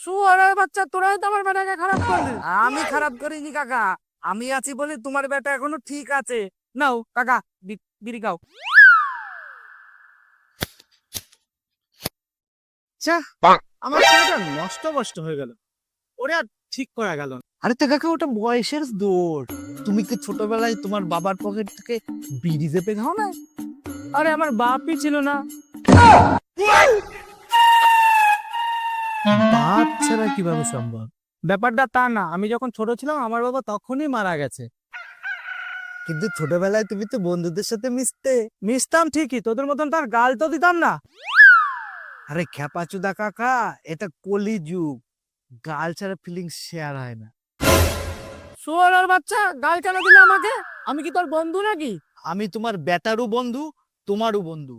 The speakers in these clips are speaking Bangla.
শুয়ারের বাচ্চা, তোরাই তো আমার বেটাকে খারাপ করলি। আমি খারাপ করিনি কাকা, আমি আছি বলে তোমার বেটা এখনো ঠিক আছে। নাও কাকা, বিড়ি খাও। আমার ছেলেটা নষ্ট কষ্ট হয়ে গেল, ওরে আর ঠিক করা গেল না। আরে তো কাকা, ওটা বয়সের দৌড়। তুমি কি ছোটবেলায় তোমার বাবার পকেট থেকে বিড়ি চেপে খাও না? আরে আমার বাপই ছিল না। বাপ ছাড়া কিভাবে সম্ভব? ব্যাপারটা তা না, আমি যখন ছোট ছিলাম আমার বাবা তখনই মারা গেছে। কিন্তু ছোটবেলায় তুমি তো বন্ধুদের সাথে মিশতে। মিশতাম ঠিকই, তোদের মতন তার গাল তো দিতাম না। আরে খ্যাপাচুদা কাকা, এটা কলিযুগ, গাল ছাড়া ফিলিংস শেয়ার হয় না। শুয়ারের বাচ্চা, গাল কেন দিলে আমাকে? আমি কি তোর বন্ধু নাকি? আমি তোমার বেটারও বন্ধু, তোমারও বন্ধু।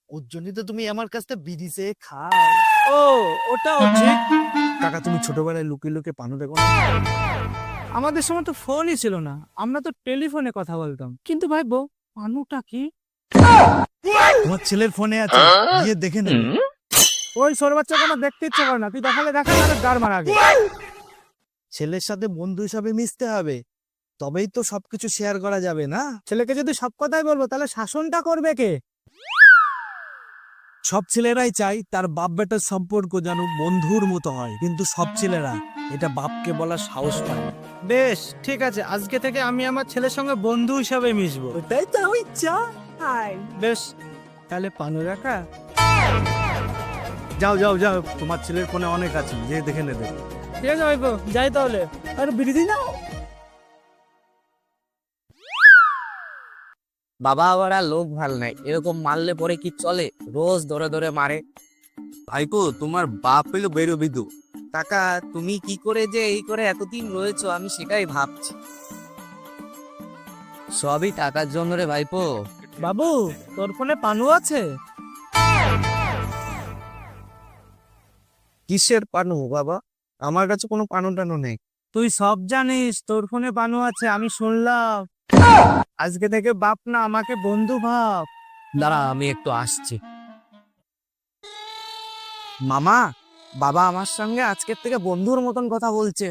ওর জন্যই তো তুমি আমার কাছ থেকে বিড়ি চেয়ে খাও। ও, ওটাও ঠিক। কাকা, তুমি ছোটবেলায় লুকিয়ে লুকিয়ে পানো দেখো না? আমাদের সময় তো ফোনই ছিল না, আমরা তো টেলিফোনে কথা বলতাম। কিন্তু ভাই বউ, মানুটা কি? তোমার ছেলের ফোনে আছে, গিয়ে দেখে নেবে। ওই সর বাচ্চা কোনো দেখতে ইচ্ছে করে না, তুই দেখালে দেখা না, গার মারা আগে। ছেলের সাথে বন্ধু হিসাবে মিশতে হবে, তবেই তো সবকিছু শেয়ার করা যাবে না? ছেলেকে যদি সব কথাই বলবো তাহলে শাসনটা করবে কে? সব ছেলেরাই চাই তার বাপ বেটার সম্পর্ক যেন বন্ধুর মতো হয়, কিন্তু সব ছেলেরা এটা বাপকে বলার সাহস পায় না। বেশ ঠিক আছে, আজকে থেকে আমি আমার ছেলের সঙ্গে বন্ধু হিসাবে মিশবো। ওটাই তো ইচ্ছা। বেশ, তাহলে পানু রাখা। যাও যাও যাও, তোমার ছেলের ফোনে অনেক আছে, যে দেখে নেবে। ঠিক আছে ভাইপো, যাই তাহলে। আর বিড়ি দিই না। বাবা আবার আর লোক ভাল নাই, এরকম মারলে পরে কি চলে? রোজ ধরে ধরে মারে। ভাইপো, তোমার বাপ হইলো বেরো বিদু। কাকা, তুমি কি করে যে এই করে এতদিন রয়েছো আমি সেটাই ভাবছি। সবই টাকার জন্য রে ভাইপো। বাবু, তোর ফোনে পানু আছে? কিসের পানু বাবা? আমার কাছে কোনো পানু টানু নেই। তুই সব জানিস, তোর ফোনে পানু আছে, আমি শুনলাম। আজকে থেকে বাপ না, আমাকে বন্ধু ভাব। দাঁড়া, আমি একটু আসছি। মামা, বাবা আমার সঙ্গে আজকের থেকে বন্ধুর মতন কথা বলছে।